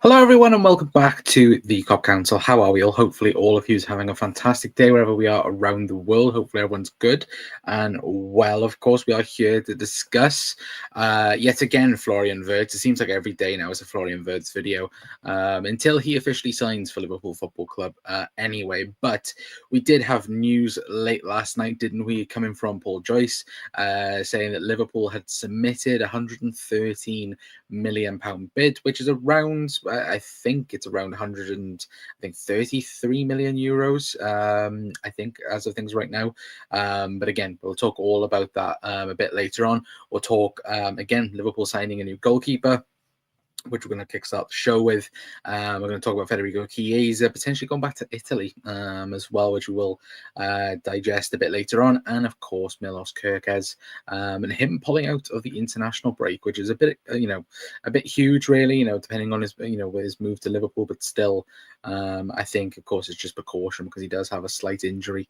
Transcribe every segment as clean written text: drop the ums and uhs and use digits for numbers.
Hello, everyone, and welcome back to the Cop Council. How are we all? Hopefully, all of you is having a fantastic day wherever we are around the world. Hopefully, everyone's good and well. Of course, we are here to discuss yet again Florian Wirtz. It seems like every day now is a Florian Wirtz video until he officially signs for Liverpool Football Club. Anyway, but we did have news late last night, didn't we? Coming from Paul Joyce, saying that Liverpool had submitted £113 million bid, which is around, I think it's around 133 million euros. I think as of things right now. But again, we'll talk all about that a bit later on. We'll talk again, Liverpool signing a new goalkeeper, which we're going to kickstart the show with. We're going to talk about Federico Chiesa potentially going back to Italy as well, which we will digest a bit later on. And of course, Milos Kerkez and him pulling out of the international break, which is a bit, a bit huge, really, depending on his, with his move to Liverpool. But still, I think, of course, it's just precaution because he does have a slight injury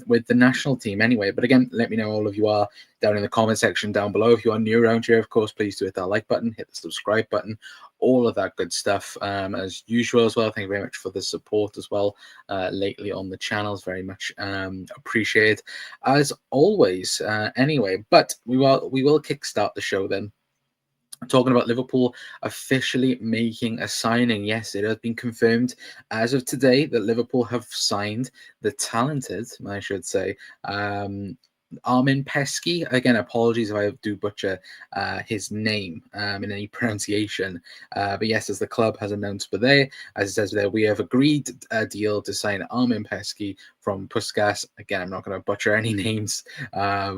with the national team anyway. But again, let me know all of you are down in the comment section down below. If you are new around here, of course, please do hit that like button, hit the subscribe button, all of that good stuff as usual as well. Thank you very much for the support as well lately on the channels. Very much appreciated as always. Anyway, but we will kickstart the show then, talking about Liverpool officially making a signing. Yes, it has been confirmed as of today that Liverpool have signed the talented, I should say, Armin Pesky. Again, apologies if I do butcher his name in any pronunciation. But yes, as the club has announced today, as it says there, we have agreed a deal to sign Armin Pesky from Puskas. Again, I'm not going to butcher any names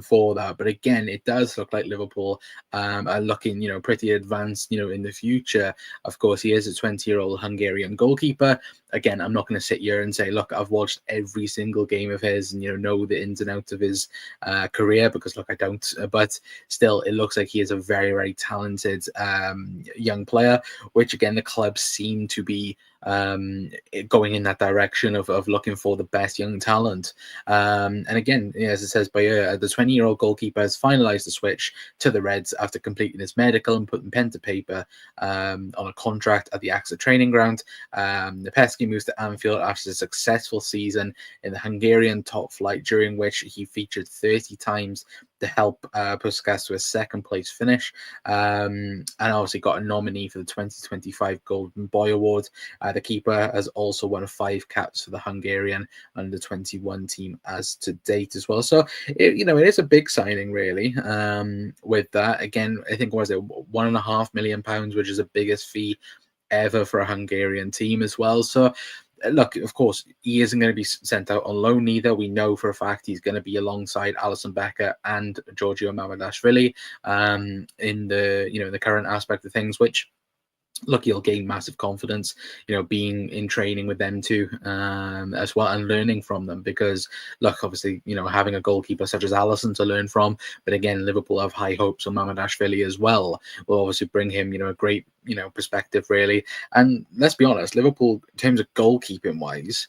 for that. But again, it does look like Liverpool are looking, pretty advanced, in the future. Of course, he is a 20-year-old Hungarian goalkeeper. Again, I'm not going to sit here and say, look, I've watched every single game of his and, know the ins and outs of his career, because look, I don't, but still it looks like he is a very, very talented young player, which again the club seem to be going in that direction of looking for the best young talent. And again, as it says by the 20-year-old goalkeeper has finalized the switch to the Reds after completing his medical and putting pen to paper on a contract at the AXA training ground. The Pesky moves to Anfield after a successful season in the Hungarian top flight, during which he featured 30 times to help Puskas to a second place finish, and obviously got a nominee for the 2025 Golden Boy Award. The keeper has also won 5 caps for the Hungarian under 21 team as to date as well. So it is a big signing, really. With that, again, I think was it £1.5 million, which is the biggest fee ever for a Hungarian team as well. So look, of course, he isn't going to be sent out on loan either. We know for a fact he's going to be alongside Alisson Becker and Giorgio Mamardashvili in the current aspect of things, which, look, you'll gain massive confidence, being in training with them too, as well, and learning from them. Because, look, obviously, having a goalkeeper such as Alisson to learn from, but again, Liverpool have high hopes on Mamardashvili as well. Will obviously bring him, a great, perspective, really. And let's be honest, Liverpool, in terms of goalkeeping wise,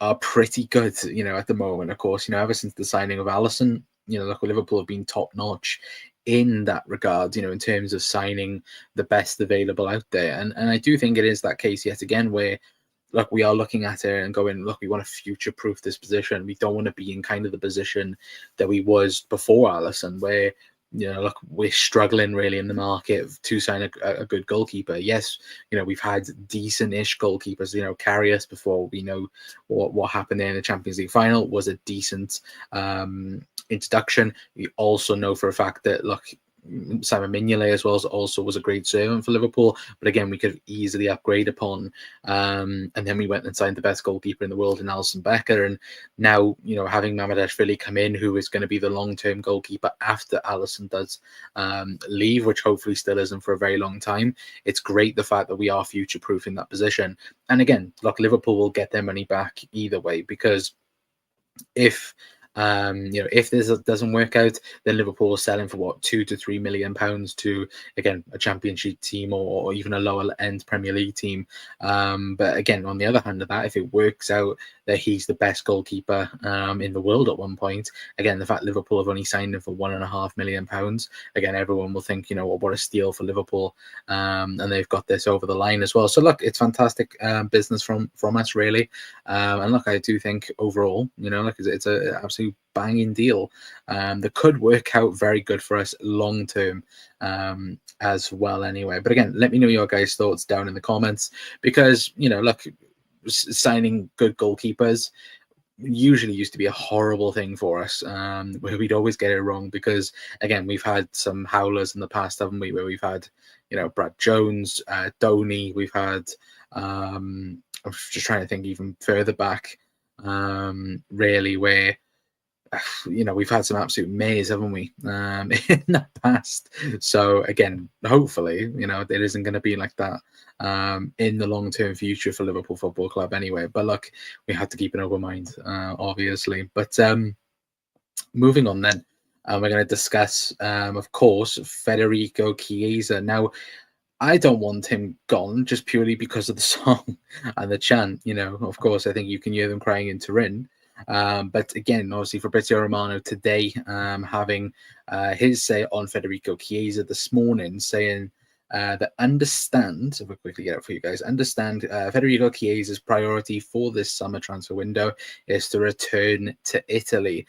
are pretty good, at the moment. Of course, ever since the signing of Alisson, look, Liverpool have been top notch in that regard, in terms of signing the best available out there. And I do think it is that case yet again where, look, we are looking at it and going, look, we want to future-proof this position. We don't want to be in kind of the position that we was before Alisson, where, look, we're struggling really in the market to sign a good goalkeeper. Yes, we've had decent-ish goalkeepers, Karius before. We know what happened there in the Champions League final was a decent introduction. We also know for a fact that, look, Simon Mignolet as well also was a great servant for Liverpool, but again, we could easily upgrade upon. And then we went and signed the best goalkeeper in the world in Alisson Becker, and now having Mamardashvili come in, who is going to be the long-term goalkeeper after Alisson does leave, which hopefully still isn't for a very long time. It's great the fact that we are future-proofing that position. And again, look, Liverpool will get their money back either way, because if If this doesn't work out, then Liverpool will sell him for what, £2 to £3 million to, again, a Championship team or even a lower end Premier League team. But again, on the other hand of that, if it works out that he's the best goalkeeper in the world at one point, again, the fact Liverpool have only signed him for £1.5 million, again, everyone will think, what a steal for Liverpool, and they've got this over the line as well. So look, it's fantastic business from us, really. And look, I do think overall, it's an absolute banging deal that could work out very good for us long term as well anyway. But again, let me know your guys' thoughts down in the comments, because look, signing good goalkeepers usually used to be a horrible thing for us, where we'd always get it wrong, because again, we've had some howlers in the past, haven't we, where we've had Brad Jones, Donny, we've had I'm just trying to think even further back, really, where we've had some absolute maze, haven't we, in the past. So again, hopefully, it isn't going to be like that in the long-term future for Liverpool Football Club anyway. But look, we have to keep an open mind, obviously. But moving on then, we're going to discuss, of course, Federico Chiesa. Now, I don't want him gone just purely because of the song and the chant. Of course, I think you can hear them crying in Turin. But again, obviously, Fabrizio Romano today having his say on Federico Chiesa this morning, saying that understand, if I quickly get it for you guys, Federico Chiesa's priority for this summer transfer window is to return to Italy.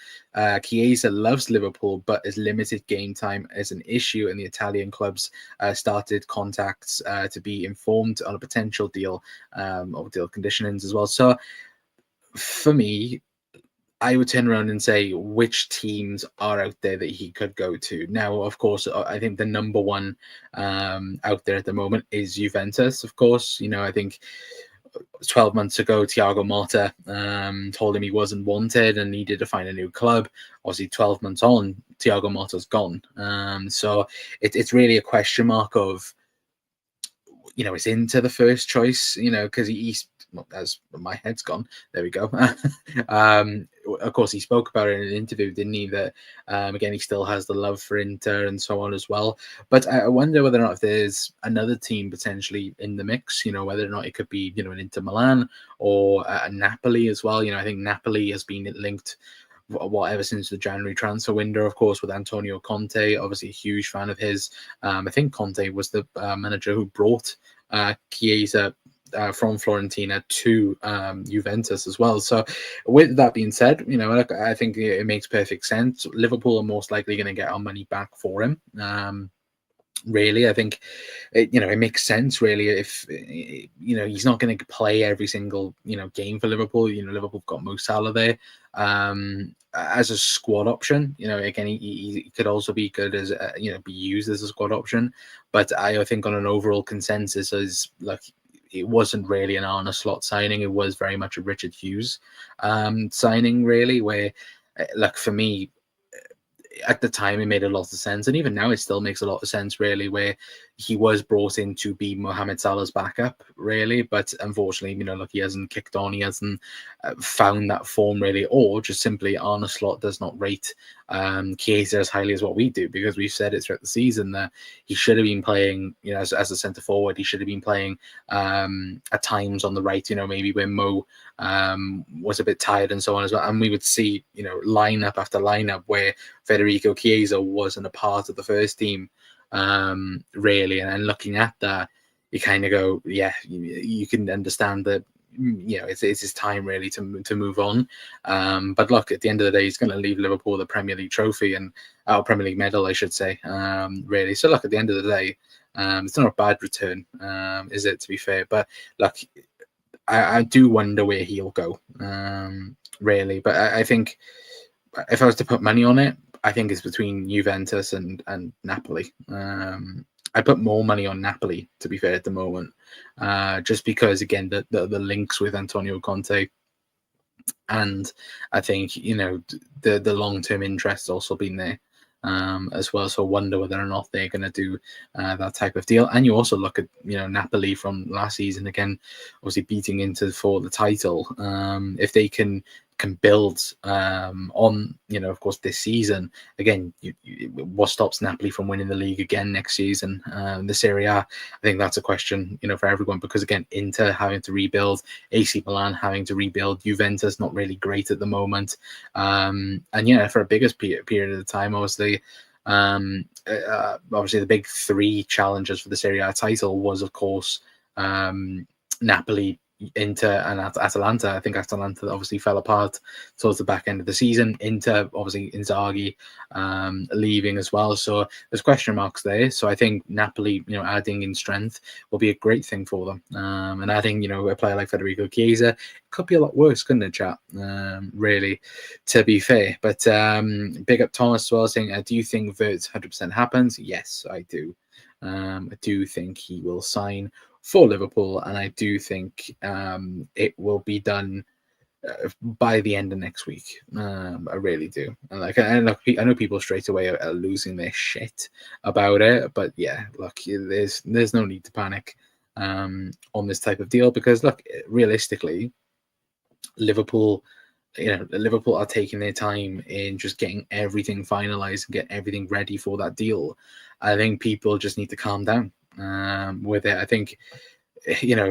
Chiesa loves Liverpool, but his limited game time is an issue, and the Italian clubs started contacts to be informed on a potential deal or deal conditionings as well. So for me, I would turn around and say which teams are out there that he could go to. Now, of course, I think the number one out there at the moment is Juventus, of course. I think 12 months ago, Thiago Motta told him he wasn't wanted and needed to find a new club. Obviously, 12 months on, Thiago Motta's gone. So it's really a question mark of, is Inter the first choice, because he's, well, as my head's gone, there we go. Of course, he spoke about it in an interview, didn't he, that again, he still has the love for Inter and so on as well. But I wonder whether or not if there's another team potentially in the mix, whether or not it could be, an Inter Milan or a Napoli as well. I think Napoli has been linked ever since the January transfer window, of course, with Antonio Conte, obviously a huge fan of his. I think Conte was the manager who brought Chiesa from Fiorentina to Juventus as well. So with that being said, I think it makes perfect sense. Liverpool are most likely going to get our money back for him. Really, I think it makes sense, really, if he's not going to play every single game for Liverpool. Liverpool have got Mo Salah there as a squad option. Again, he could also be good as be used as a squad option. But I think on an overall consensus is like, it wasn't really an Arne Slot signing. It was very much a Richard Hughes signing, really, where, look, for me, at the time, it made a lot of sense. And even now, it still makes a lot of sense, really, where he was brought in to be Mohamed Salah's backup, really. But unfortunately, look, he hasn't kicked on. He hasn't found that form, really. Or just simply, Arne Slot does not rate Chiesa as highly as what we do, because we've said it throughout the season that he should have been playing, as a centre forward. He should have been playing at times on the right, maybe when Mo was a bit tired and so on as well. And we would see, lineup after lineup where Federico Chiesa wasn't a part of the first team, really. And then looking at that, you kind of go, yeah, you can understand that, it's his time, really, to move on. But look, at the end of the day, he's going to leave Liverpool the Premier League trophy and our Premier League medal, I should say, really. So look, at the end of the day, it's not a bad return, is it, to be fair? But look, I do wonder where he'll go, really. But I think if I was to put money on it, I think it's between Juventus and Napoli. I put more money on Napoli, to be fair, at the moment, just because, again, the links with Antonio Conte, and I think the long-term interest also been there as well. So I wonder whether or not they're going to do that type of deal. And you also look at Napoli from last season, again, obviously beating Inter for the title. If they can can build on, of course, this season. Again, what stops Napoli from winning the league again next season? The Serie A, I think that's a question, for everyone, because again, Inter having to rebuild, AC Milan having to rebuild, Juventus not really great at the moment, and for a bigger period of time, obviously. Obviously, the big three challengers for the Serie A title was, of course, Napoli, Inter, and Atalanta. I think Atalanta obviously fell apart towards the back end of the season. Inter, obviously, Inzaghi leaving as well. So there's question marks there. So I think Napoli, adding in strength will be a great thing for them. And adding, a player like Federico Chiesa could be a lot worse, couldn't it, chat? Really, to be fair. But big up Thomas as well, saying, do you think Wirtz 100% happens? Yes, I do. I do think he will sign for Liverpool, and I do think it will be done by the end of next week. I really do. And I know people straight away are losing their shit about it, but yeah, look, there's no need to panic on this type of deal, because look, realistically, Liverpool are taking their time in just getting everything finalized and get everything ready for that deal. I think people just need to calm down with it. I think,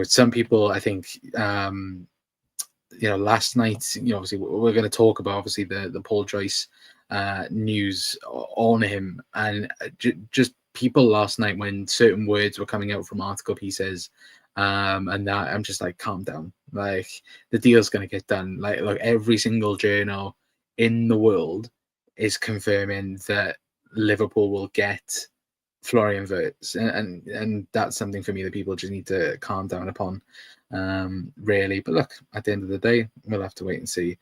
some people, I think, last night, obviously we're going to talk about, obviously, the Paul Joyce news on him, and just people last night, when certain words were coming out from article pieces, and that, I'm just like, calm down. Like, the deal's going to get done. Like every single journal in the world is confirming that Liverpool will get Florian Wirtz, and that's something for me that people just need to calm down upon, really. But look, at the end of the day, we'll have to wait and see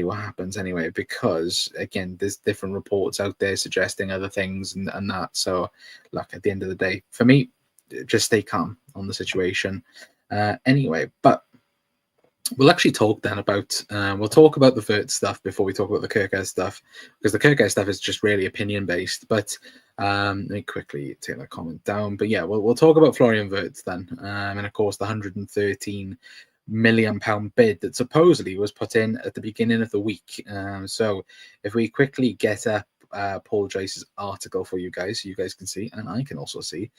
what happens anyway, because again, there's different reports out there suggesting other things and that. So look, at the end of the day, for me, just stay calm on the situation anyway. But we'll actually talk then about we'll talk about the Wirtz stuff before we talk about the Kerkez stuff, because the Kerkez stuff is just really opinion based. But let me quickly take that comment down. But yeah, we'll talk about Florian Wirtz then, and of course the £113 million bid that supposedly was put in at the beginning of the week. So if we quickly get up Paul Joyce's article for you guys, so you guys can see, and I can also see,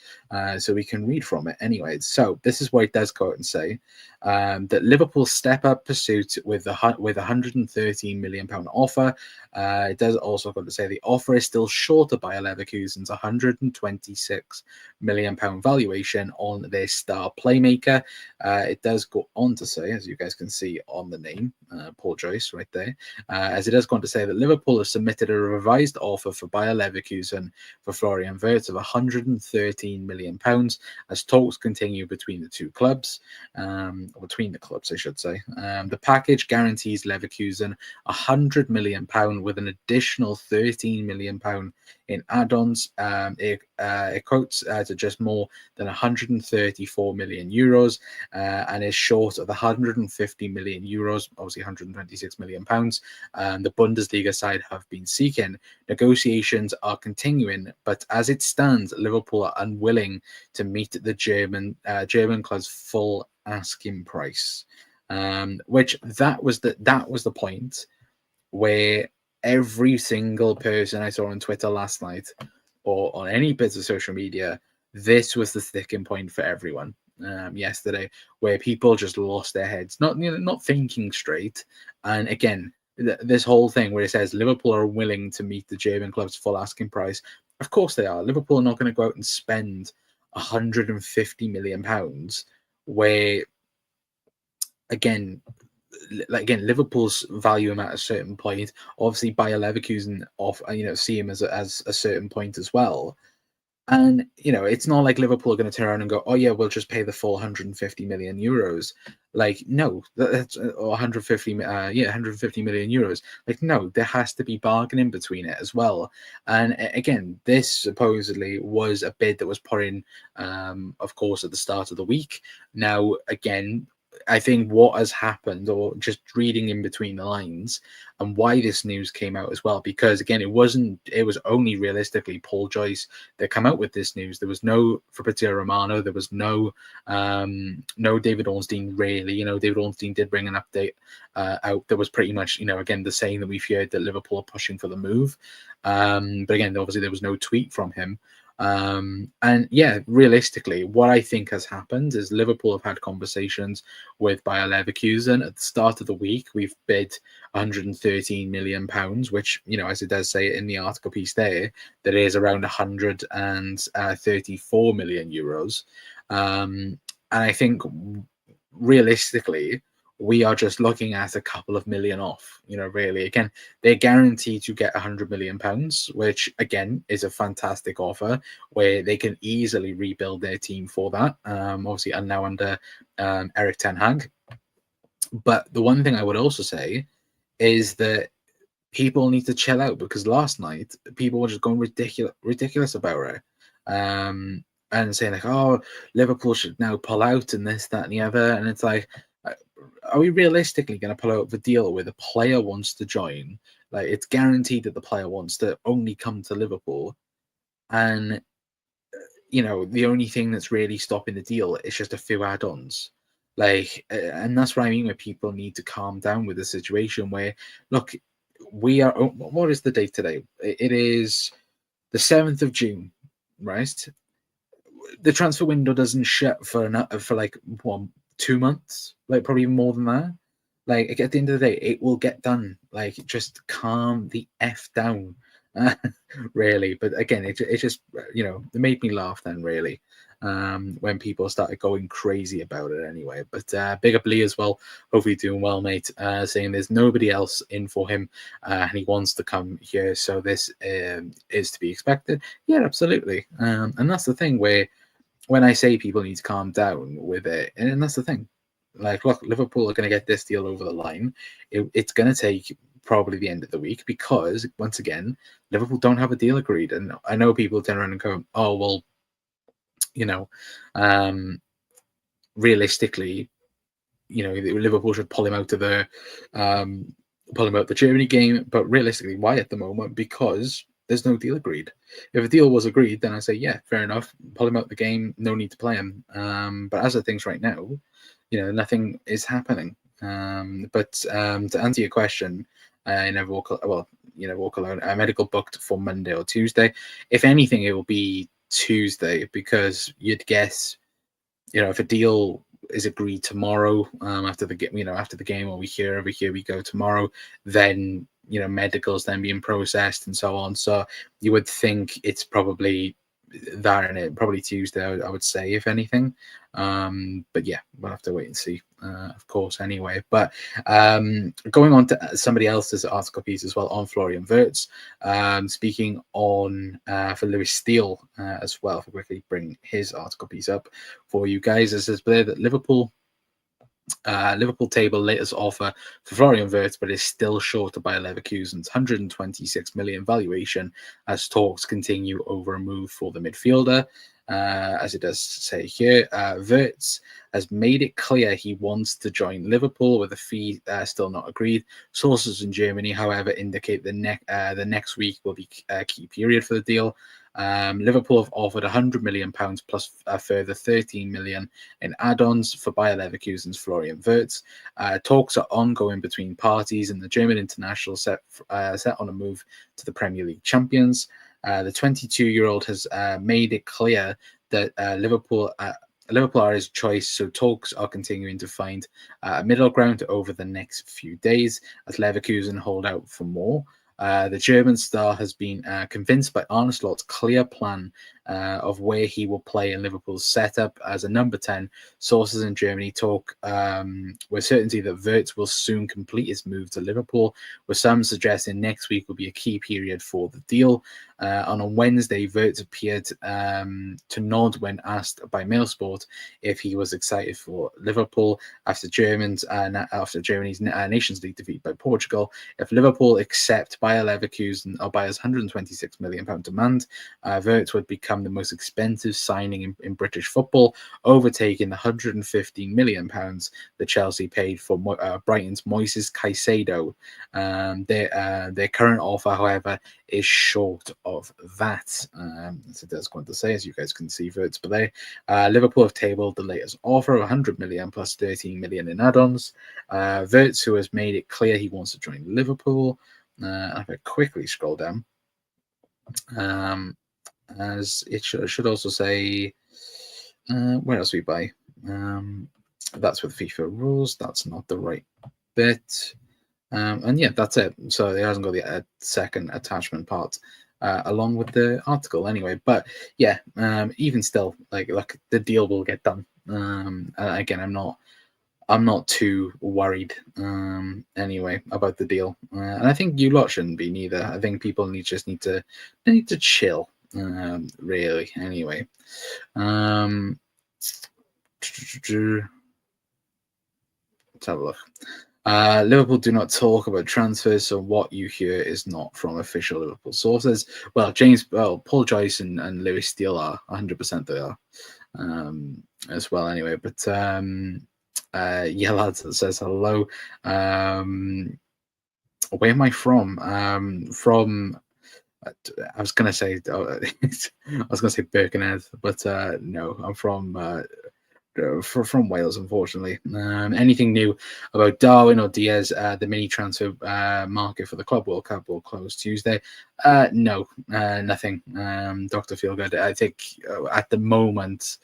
so we can read from it anyway. So this is what it does go out and say, that Liverpool step up pursuit with a £113 million offer. It does also go to say the offer is still short of Bayer Leverkusen's £126 million valuation on their star playmaker. It does go on to say, as you guys can see on the name, Paul Joyce right there, as it does go on to say that Liverpool have submitted a revised offer for Bayer Leverkusen for Florian Wirtz of £113 million as talks continue between the two clubs, or between the clubs, I should say. The package guarantees Leverkusen £100 million with an additional £13 million in add-ons. It quotes to just more than €134 million, and is short of the €150 million, obviously £126 million, the Bundesliga side have been seeking. Negotiations are continuing, but as it stands, Liverpool are unwilling to meet the German club's full asking price. Which that was the point where every single person I saw on Twitter last night, or on any bits of social media, this was the sticking point for everyone yesterday, where people just lost their heads, not thinking straight. And again, this whole thing where it says Liverpool are willing to meet the German club's full asking price. Of course they are. Liverpool are not going to go out and spend £150 million, where again, Liverpool's value him at a certain point. Obviously, Bayer Leverkusen see him as a certain point as well. And it's not like Liverpool are going to turn around and go, "Oh yeah, we'll just pay the full €150 million." Like, no, that's or 150 €150 million. Like, no, there has to be bargaining between it as well. And again, this supposedly was a bid that was put in, of course, at the start of the week. Now, again, I think what has happened, or just reading in between the lines, and why this news came out as well, because again, it was only realistically Paul Joyce that came out with this news. There was no Fabrizio Romano, there was no David Ornstein really. David Ornstein did bring an update out that was pretty much, again, the same that we've heard, that Liverpool are pushing for the move. But again, obviously there was no tweet from him. And yeah, realistically, what I think has happened is Liverpool have had conversations with Bayer Leverkusen. At the start of the week, we've bid £113 million, which, as it does say in the article piece there, that is around 134 million euros. And I think realistically, we are just looking at a couple of million off, really. Again, they're guaranteed to get £100 million, which again is a fantastic offer where they can easily rebuild their team for that. Obviously, and now under Eric Ten Hag. But the one thing I would also say is that people need to chill out, because last night people were just going ridiculous about it. And saying like, oh, Liverpool should now pull out and this, that, and the other. And it's like, are we realistically going to pull out the deal where the player wants to join? Like, it's guaranteed that the player wants to only come to Liverpool. And, the only thing that's really stopping the deal is just a few add-ons. Like, and that's what I mean, where people need to calm down with the situation where, look, we are, what is the date today? It is the 7th of June, right? The transfer window doesn't shut for like 2 months, like probably more than that. Like, at the end of the day, it will get done. Like, just calm the F down, really. But again, it just, it made me laugh then, really, when people started going crazy about it anyway. But big up Lee as well. Hopefully doing well, mate. Saying there's nobody else in for him, and he wants to come here. So this is to be expected. Yeah, absolutely. And that's the thing where, when I say people need to calm down with it, and that's the thing. Like, look, Liverpool are going to get this deal over the line. It's going to take probably the end of the week, because, once again, Liverpool don't have a deal agreed. And I know people turn around and go, oh, well, realistically, Liverpool should pull him out of the Germany game. But realistically, why at the moment? Because there's no deal agreed. If a deal was agreed, then I say, yeah, fair enough, pull him out the game, no need to play him. But as of things right now, nothing is happening. But to answer your question, walk alone. Medical booked for Monday or Tuesday. If anything, it will be Tuesday, because you'd guess, if a deal is agreed tomorrow, after the game, or here we go tomorrow, then medicals then being processed and so on. So you would think it's probably that, and it probably Tuesday, I would say, if anything. But yeah, we'll have to wait and see, of course, anyway. But going on to somebody else's article piece as well, on Florian Wirtz, speaking on for Lewis Steele as well. If I quickly bring his article piece up for you guys, it says there that Liverpool table latest offer for Florian Wirtz, but is still short of Bayer Leverkusen's 126 million valuation, as talks continue over a move for the midfielder. As it does say here, Wirtz has made it clear he wants to join Liverpool, with a fee still not agreed. Sources in Germany, however, indicate the next week will be a key period for the deal. Liverpool have offered £100 million plus a further £13 million in add-ons for Bayer Leverkusen's Florian Wirtz. Talks are ongoing between parties, and the German international set on a move to the Premier League champions. The 22-year-old has made it clear that Liverpool are his choice, so talks are continuing to find a middle ground over the next few days, as Leverkusen hold out for more. The German star has been convinced by Arne Slot's clear plan of where he will play in Liverpool's setup as a number 10. Sources in Germany talk with certainty that Wirtz will soon complete his move to Liverpool, with some suggesting next week will be a key period for the deal. On a Wednesday, Wirtz appeared to nod when asked by Mailsport if he was excited for Liverpool after Germany's Nations League defeat by Portugal. If Liverpool accept by Bayer Leverkusen or Bayer's £126 million demand, Wirtz would become the most expensive signing in British football, overtaking the £115 million that Chelsea paid for Brighton's Moises Caicedo. Their current offer, however, is short of that. As it does go on to say, as you guys can see, Wirtz below. Liverpool have tabled the latest offer of £100 million plus £13 million in add-ons. Wirtz, who has made it clear he wants to join Liverpool. If I quickly scroll down, as it should also say, where else we buy? That's with FIFA rules. That's not the right bit. And yeah, that's it. So it hasn't got the second attachment part along with the article anyway. But yeah, even still, like the deal will get done. Again, I'm not too worried anyway about the deal, and I think you lot shouldn't be neither. I think people need to chill, really. Anyway, let's have a look. Liverpool do not talk about transfers, so what you hear is not from official Liverpool sources. Well, Paul Joyce and Lewis Steele are 100% they are as well. Anyway, but yeah, lads, it says hello. Where am I from? From I was gonna say Birkenhead, but no, I'm from Wales, unfortunately. Anything new about Darwin or Diaz? The mini transfer market for the Club World Cup will close Tuesday. No, nothing. Dr. Feelgood, I think at the moment,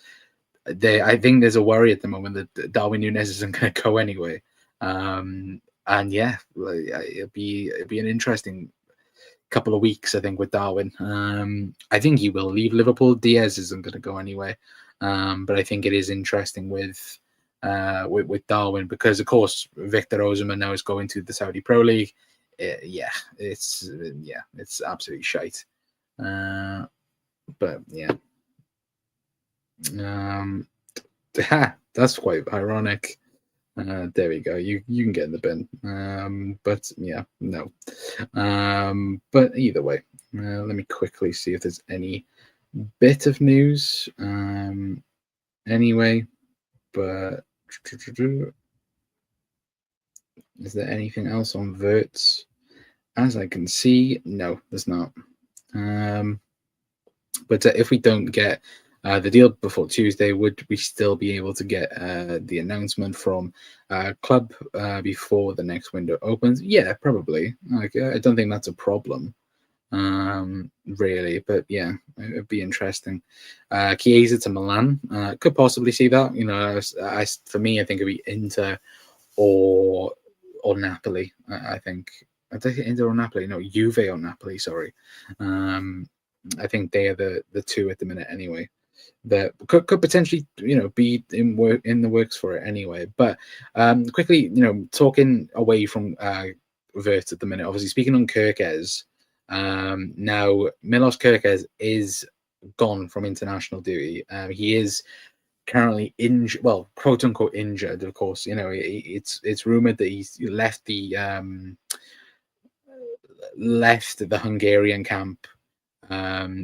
I think there's a worry at the moment that Darwin Núñez isn't going to go anyway. And yeah, it'll be an interesting couple of weeks, I think, with Darwin. I think he will leave Liverpool. Diaz isn't going to go anyway. But I think it is interesting with Darwin because, of course, Victor Osimhen now is going to the Saudi Pro League. It's absolutely shite. But yeah. That's quite ironic. There we go. You can get in the bin. But yeah, no. But either way, let me quickly see if there's any bit of news. Anyway, but is there anything else on Wirtz? As I can see, no, there's not. But if we don't get the deal before Tuesday, would we still be able to get the announcement from club before the next window opens? Yeah, probably. Like, I don't think that's a problem, really. But yeah, it'd be interesting. Chiesa to Milan, could possibly see that. You know, for me, I think it'd be Inter or Napoli. I think. I think Inter or Napoli. No, Juve or Napoli. Sorry. I think they are the two at the minute anyway. That could potentially, be in the works for it anyway. But quickly, talking away from Wirtz at the minute, obviously speaking on Kerkez, now Milos Kerkez is gone from international duty. He is currently injured, well, quote unquote injured, of course. It's rumored that he's left the Hungarian camp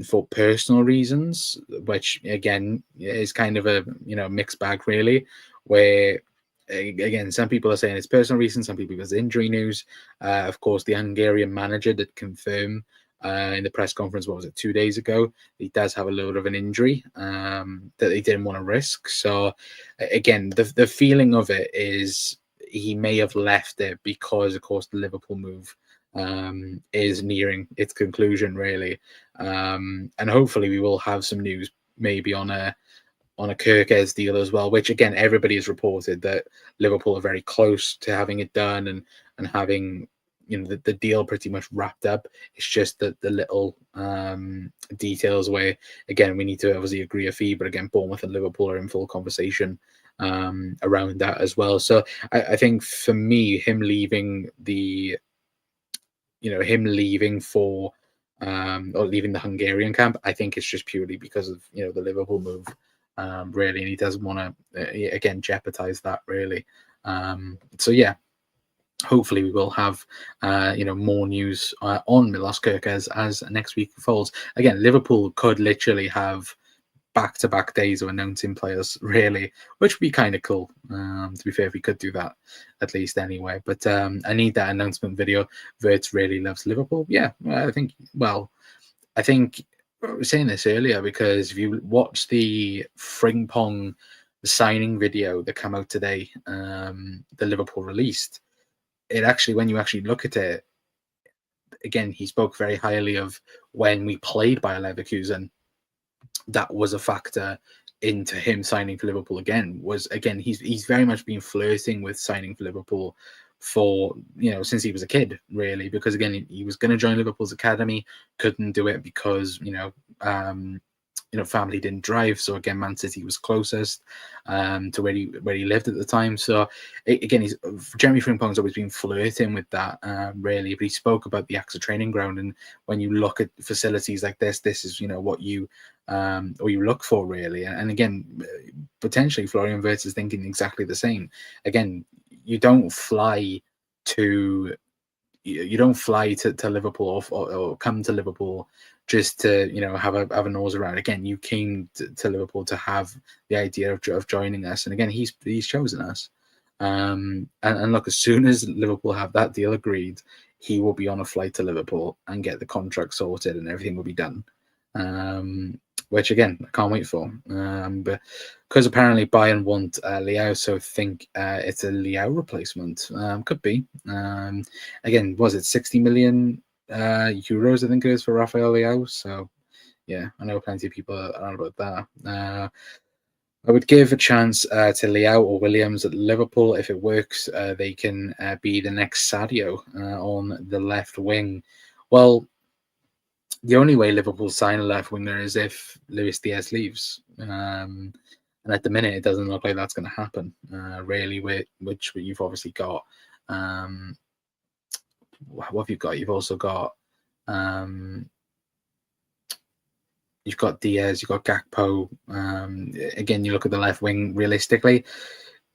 for personal reasons, which again is kind of a mixed bag, really. Where again, some people are saying it's personal reasons, some people it's injury news. Of course, the Hungarian manager did confirm in the press conference, what was it, 2 days ago, he does have a little bit of an injury that they didn't want to risk. So again, the feeling of it is he may have left it because, of course, the Liverpool move is nearing its conclusion, really, and hopefully we will have some news maybe on a Kerkez deal as well, which again everybody has reported that Liverpool are very close to having it done and having the deal pretty much wrapped up. It's just that the little details where again we need to obviously agree a fee, but again Bournemouth and Liverpool are in full conversation around that as well. So I think for me, him leaving for or leaving the Hungarian camp, I think it's just purely because of the Liverpool move, really, and he doesn't want to again jeopardize that, really. So yeah, hopefully we will have more news on Milos Kerkez as next week unfolds. Again, Liverpool could literally have back-to-back days of announcing players, really, which would be kind of cool. To be fair, if we could do that at least anyway. But I need that announcement video. Wirtz really loves Liverpool. Yeah, I think I was saying this earlier because if you watch the Frimpong signing video that came out today, the Liverpool released, it actually, when you actually look at it, again, he spoke very highly of when we played Bayer Leverkusen. That was a factor into him signing for Liverpool again. He's very much been flirting with signing for Liverpool for since he was a kid, really, because again he was going to join Liverpool's academy, couldn't do it because family didn't drive. So again, Man City was closest to where he lived at the time. So again, Jeremy Frimpong's always been flirting with that, really. But he spoke about the AXA training ground, and when you look at facilities like this is what you or you look for, really. And again, potentially Florian Wirtz is thinking exactly the same. Again, you don't fly to Liverpool or come to Liverpool just to have a nose around. Again, you came to Liverpool to have the idea of joining us, and again he's chosen us. And look, as soon as Liverpool have that deal agreed, he will be on a flight to Liverpool and get the contract sorted, and everything will be done. Which again, I can't wait for. But because apparently Bayern want Leao, so think it's a Leao replacement. Could be. Again, was it 60 million euros? I think it is for Rafael Leao. So yeah, I know plenty of people are on about that. I would give a chance to Leao or Williams at Liverpool. If it works, they can be the next Sadio on the left wing. Well, the only way Liverpool sign a left winger is if Luis Diaz leaves. And at the minute, it doesn't look like that's going to happen, really, which you've obviously got. What have you got? You've also got you've got Diaz, you've got Gakpo. Again, you look at the left wing realistically,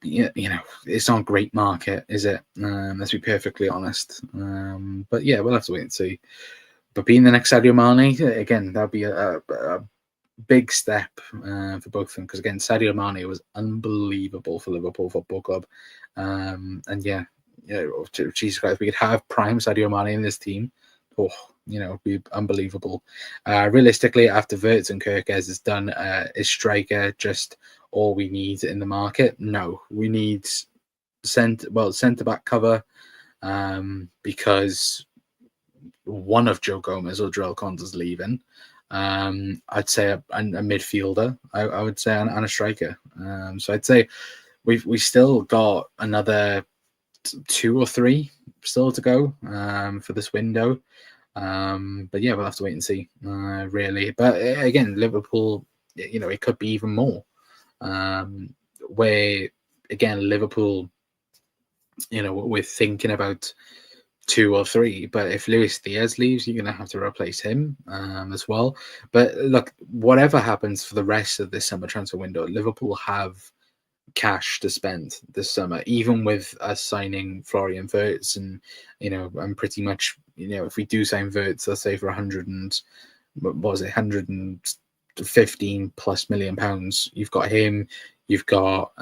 it's not a great market, is it? Let's be perfectly honest. But yeah, we'll have to wait and see. But being the next Sadio Mane, again, that'd be a big step for both of them, because again, Sadio Mane was unbelievable for Liverpool Football Club. And yeah, Jesus Christ, we could have prime Sadio Mane in this team. Oh, it'd be unbelievable. Realistically, after Wirtz and Kerkez is done, is striker just all we need in the market? No, we need centre back cover, because one of Joe Gomez or Joel Conder's leaving. I'd say a midfielder, I would say, and a striker. So I'd say we still got another 2 or 3 still to go for this window. But yeah, we'll have to wait and see, really. But again, Liverpool, it could be even more. Where again, Liverpool, we're thinking about 2 or 3, but if Luis Diaz leaves, you're going to have to replace him as well. But look, whatever happens for the rest of this summer transfer window, Liverpool have cash to spend this summer, even with us signing Florian Wirtz, and I'm pretty much, if we do sign Wirtz, let's say for 115 plus million pounds, you've got him, you've got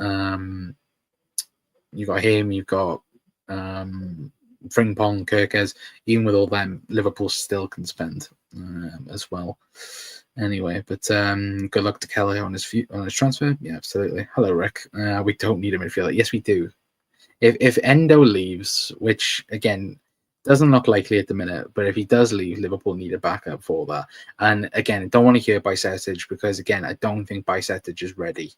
Frimpong, Kerkez. Even with all them, Liverpool still can spend as well. Anyway, but good luck to Kelly on his transfer. Yeah, absolutely. Hello, Rick. We don't need a midfielder. Yes, we do. If Endo leaves, which again doesn't look likely at the minute, but if he does leave, Liverpool need a backup for that. And again, I don't want to hear Bajcetic, because again, I don't think Bajcetic is ready.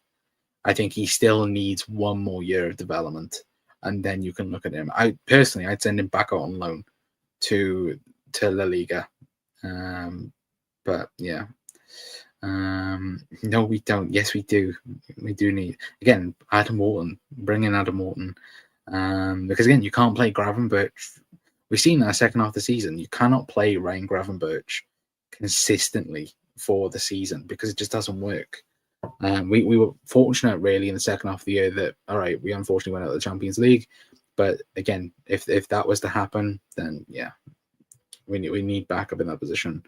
I think he still needs 1 more year of development, and then you can look at him. I'd send him back out on loan to La Liga. But yeah. No, we don't. Yes, we do. We do need, again, Adam Morton. Bring in Adam Morton. Because again, you can't play Gravenberch. We've seen that second half of the season. You cannot play Ryan Gravenberch consistently for the season, because it just doesn't work. We were fortunate, really, in the second half of the year that, all right, we unfortunately went out of the Champions League, But again, if that was to happen, then yeah, we need backup in that position.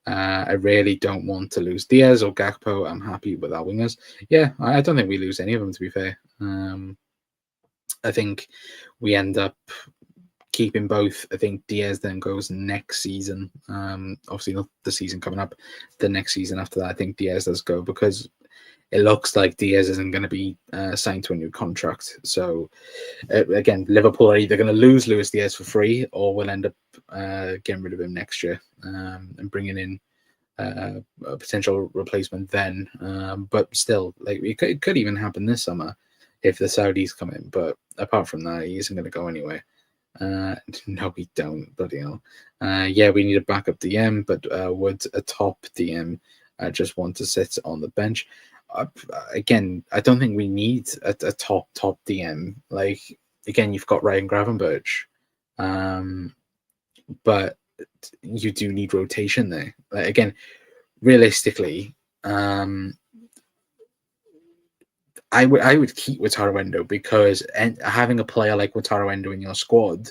I really don't want to lose Diaz or Gakpo. I'm happy with our wingers. Yeah, I don't think we lose any of them, to be fair. I think we end up keeping both. I think Diaz then goes next season. Obviously not the season coming up, the next season after that. I think Diaz does go because it looks like Diaz isn't going to be signed to a new contract. So again, Liverpool are either going to lose Luis Diaz for free, or we'll end up getting rid of him next year and bringing in a potential replacement then. But still, like it could even happen this summer if the Saudis come in. But apart from that, he isn't going to go anyway. No, we don't. Bloody hell. Yeah, we need a backup DM, but would a top DM just want to sit on the bench? Again, I don't think we need a top DM. Like, again, you've got Ryan Gravenberch, but you do need rotation there. Like, again, realistically, I would keep Wataru Endo because having a player like Wataru Endo in your squad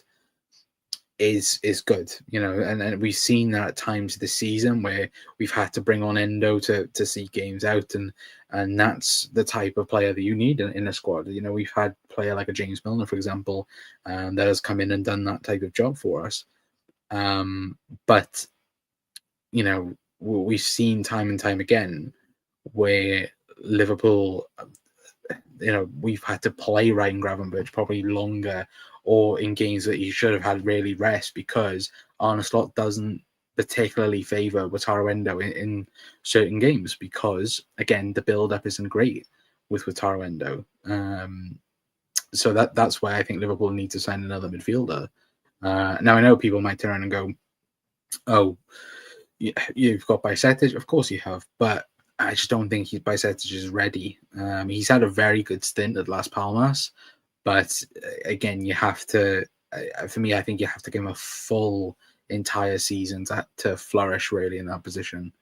is good, you know, and we've seen that at times this season where we've had to bring on Endo to see games out, and that's the type of player that you need in a squad. You know, we've had a player like a James Milner, for example, that has come in and done that type of job for us. But you know, we've seen time and time again where Liverpool, you know, we've had to play Ryan Gravenberch probably longer, or in games that he should have had really rest, because Arne Slot doesn't particularly favour Wataru Endo in certain games, because again the build-up isn't great with Wataru Endo. So that's why I think Liverpool need to sign another midfielder. Now I know people might turn around and go, "Oh, you've got Bajcetic." Of course you have, but I just don't think Bajcetic is ready. He's had a very good stint at Las Palmas, but again, you have to. For me, I think you have to give him a full entire season to flourish really in that position.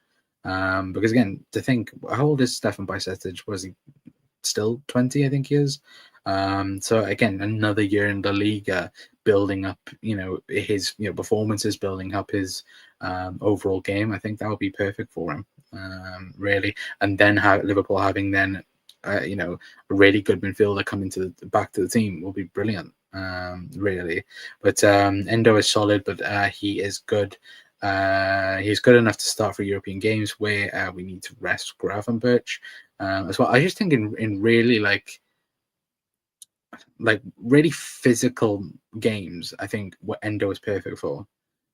Because again, to think, how old is Stefan Bajcetic? Was he still 20? I think he is. So again, another year in the Liga, building up, you know, his performances, building up his overall game. I think that would be perfect for him, really. And then Liverpool having then, you know, a really good midfielder coming back to the team will be brilliant, really. But Endo is solid, but he is good. He's good enough to start for European games where we need to rest Gravenberch as well. I just think in really like really physical games, I think what Endo is perfect for,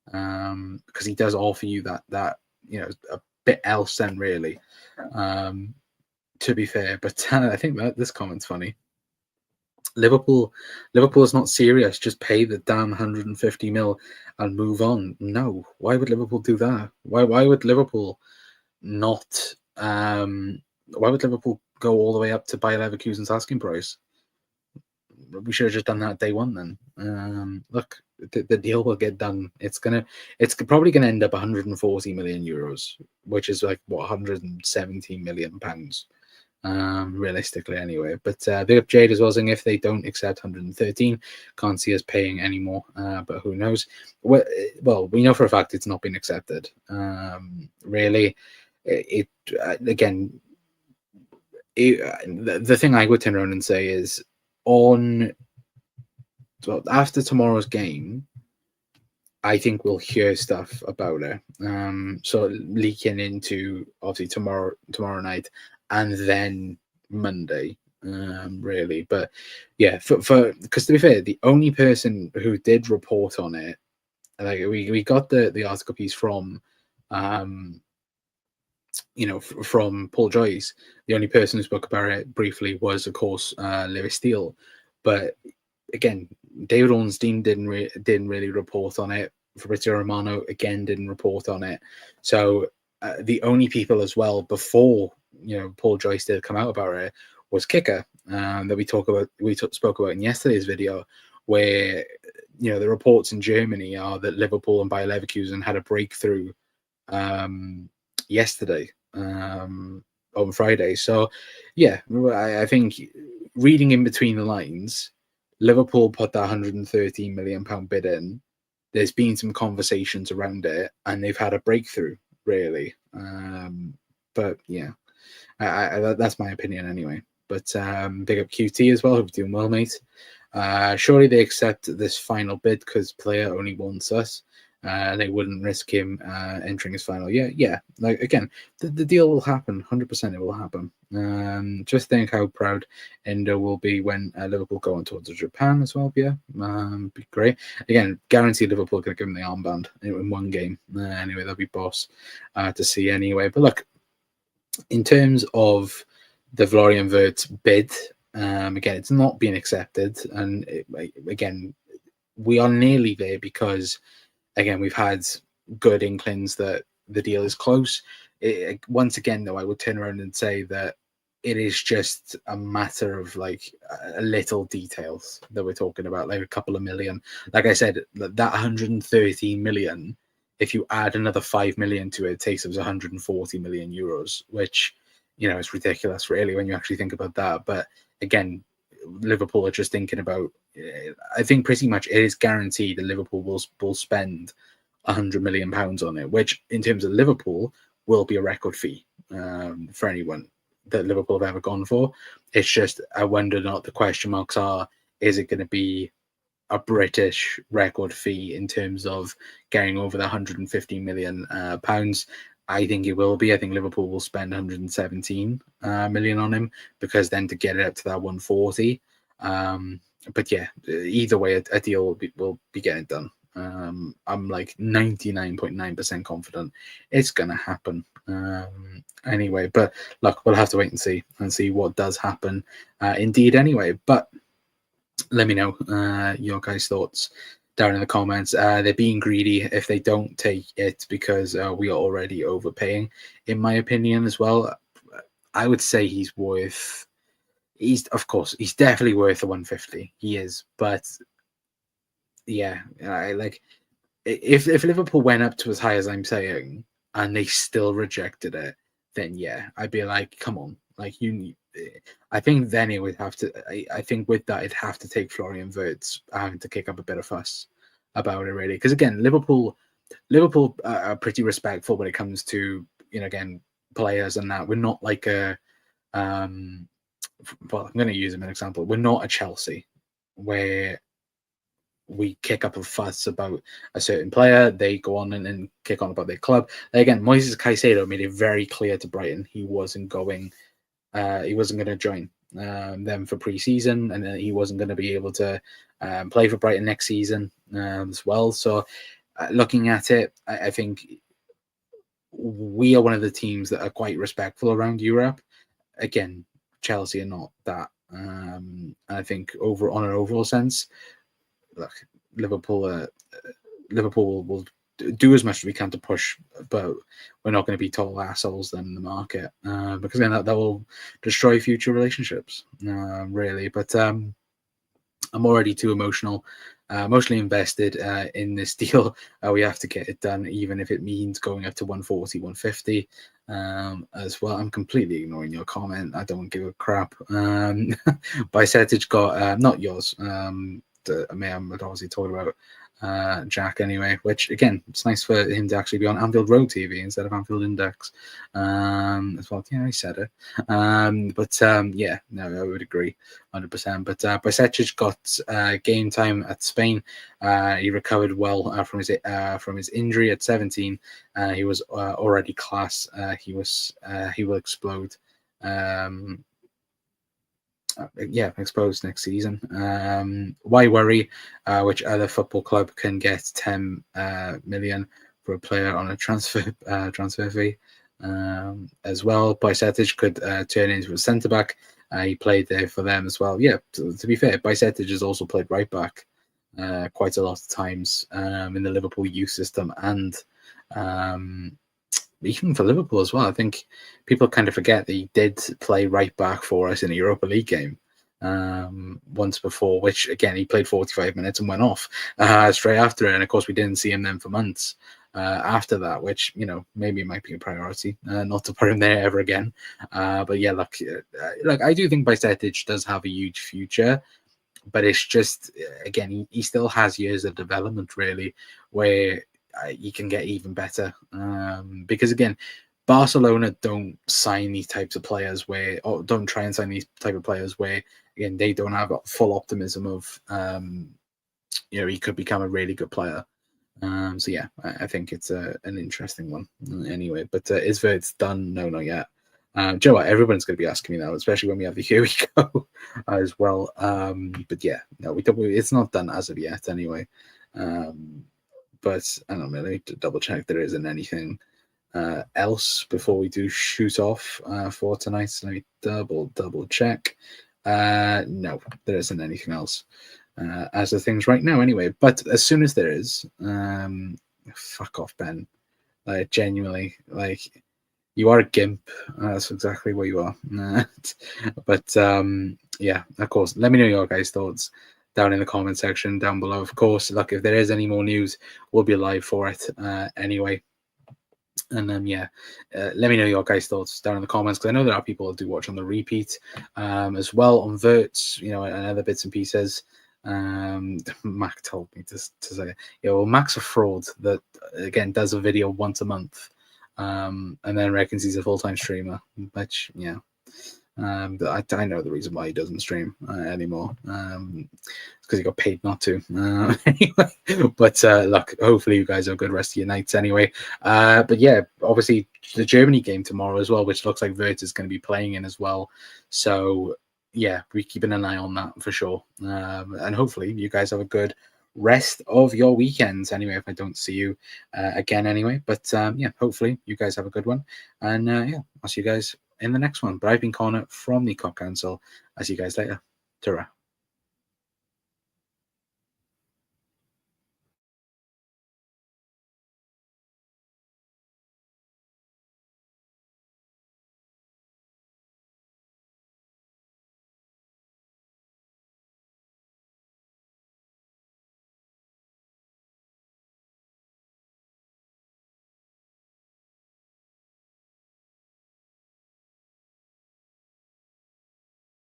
because he does offer you that you know, a bit else than really, to be fair. But I think that this comment's funny. Liverpool is not serious. Just pay the damn 150 mil and move on. No, why would Liverpool do that? Why would Liverpool not? Why would Liverpool go all the way up to Bayer Leverkusen's asking price? We should have just done that day one then. Look, the deal will get done. It's probably gonna end up 140 million euros, which is like what, 170 million pounds, realistically anyway. But big up Jade as well, saying if they don't accept 113, can't see us paying anymore. But who knows? Well, we know for a fact it's not been accepted. Really, again, the thing I would turn around and say is, after tomorrow's game, I think we'll hear stuff about it. So leaking into obviously tomorrow night and then Monday, really. But yeah, because to be fair, the only person who did report on it, like we got the article piece from, you know, from Paul Joyce. The only person who spoke about it briefly was, of course, Lewis Steele. But again, David Ornstein didn't really report on it. Fabrizio Romano again didn't report on it. So the only people as well before, you know, Paul Joyce did come out about it was Kicker, that we spoke about in yesterday's video, where, you know, the reports in Germany are that Liverpool and Bayer Leverkusen had a breakthrough yesterday, on Friday. So yeah, I think reading in between the lines, Liverpool put that £113 million bid in. There's been some conversations around it, and they've had a breakthrough, really. But yeah, that's my opinion anyway. But big up QT as well. Hope you're doing well, mate. Surely they accept this final bid because player only wants us. They wouldn't risk him entering his final year. Yeah, like again, the deal will happen. 100% it will happen. Just think how proud Endo will be when Liverpool go on tour to Japan as well. Yeah, be great. Again, guaranteed Liverpool going to give him the armband in one game. Anyway, that'll be boss to see anyway. But look, in terms of the Florian Wirtz bid, again, it's not being accepted. And again, we are nearly there because, again, we've had good inklings that the deal is close. Once again, though, I would turn around and say that it is just a matter of like a little details that we're talking about, like a couple of million. Like I said, that 113 million, if you add another 5 million to it, it takes us 140 million euros, which, you know, is ridiculous, really, when you actually think about that. But again, Liverpool are just thinking about, I think pretty much it is guaranteed that Liverpool will spend £100 million on it, which in terms of Liverpool will be a record fee for anyone that Liverpool have ever gone for. It's just, I wonder not the question marks are, is it going to be a British record fee in terms of getting over the £150 million pounds? I think it will be. I think Liverpool will spend 117 million on him, because then to get it up to that 140. But yeah, either way, a deal will be getting done. I'm like 99.9% confident it's going to happen. Anyway, but look, we'll have to wait and see what does happen indeed anyway. But let me know your guys' thoughts down in the comments. They're being greedy if they don't take it, because we are already overpaying, in my opinion, as well. I would say he's definitely worth the 150. He is, but yeah, like if Liverpool went up to as high as I'm saying and they still rejected it, then yeah, I'd be like, come on, like I think then it would have to. I think with that, it'd have to take Florian Wirtz having to kick up a bit of fuss about it, really, because again, Liverpool are pretty respectful when it comes to, you know, again, players and that. We're not like a well, I'm going to use him as an example. We're not a Chelsea where we kick up a fuss about a certain player, they go on and kick on about their club. Again, Moises Caicedo made it very clear to Brighton he wasn't going to join them for pre-season, and he wasn't going to be able to play for Brighton next season as well. So looking at it, I think we are one of the teams that are quite respectful around Europe. Again, Chelsea are not that. I think on an overall sense, look, Liverpool will do as much as we can to push, but we're not going to be total assholes then in the market, because then that will destroy future relationships, really. But I'm already too emotionally invested in this deal. We have to get it done, even if it means going up to 140, 150 as well. I'm completely ignoring your comment. I don't give a crap. Bicetic got not yours. I mean, I'm obviously talking about Jack anyway, which again, it's nice for him to actually be on Anfield Road TV instead of Anfield Index as well. Yeah, I said it. But yeah, no, I would agree 100%. But Bicetic got game time at Spain. He recovered well from his injury at 17. He was already class. He will explode. Exposed next season. Why worry? Which other football club can get 10 million for a player on a transfer fee as well? Bicetic could turn into a centre back. He played there for them as well. Yeah, to be fair, Bicetic has also played right back quite a lot of times in the Liverpool youth system, and even for Liverpool as well. I think people kind of forget that he did play right back for us in a Europa League game once before, which again, he played 45 minutes and went off straight after it. And of course, we didn't see him then for months after that, which, you know, maybe might be a priority not to put him there ever again. But yeah, look, I do think Bicetic does have a huge future, but it's just, again, he still has years of development, really, where he can get even better. Because, again, Barcelona don't sign these types of players or don't try and sign these type of players where, again, they don't have full optimism of, he could become a really good player. So yeah, I think it's an interesting one anyway. But is Wirtz done? No, not yet. Joe, everyone's going to be asking me now, especially when we have the Here We Go as well. But yeah, no, we don't. It's not done as of yet, anyway. But I don't know. Let me double check there isn't anything else before we do shoot off for tonight. So let me double check. No, there isn't anything else as of things right now, anyway. But as soon as there is, fuck off, Ben. Like, genuinely, like, you are a gimp. That's exactly what you are. But yeah, of course, let me know your guys' thoughts down in the comment section down below. Of course, look, if there is any more news, we'll be live for it anyway. And then yeah, let me know your guys' thoughts down in the comments, because I know there are people that do watch on the repeat as well on Wirtz, and other bits and pieces. Mac told me to say, well, Mac's a fraud that, again, does a video once a month, and then reckons he's a full-time streamer, which, yeah. But I know the reason why he doesn't stream anymore. It's because he got paid not to. Anyway, but look, hopefully you guys have a good rest of your nights anyway. But yeah, obviously the Germany game tomorrow as well, which looks like Wirtz is going to be playing in as well. So yeah, we're keeping an eye on that for sure. And hopefully you guys have a good rest of your weekends anyway, if I don't see you again anyway. But yeah, hopefully you guys have a good one. And yeah, I'll see you guys in the next one. But I've been Connor from the Cop Council. I'll see you guys later. Ta-ra.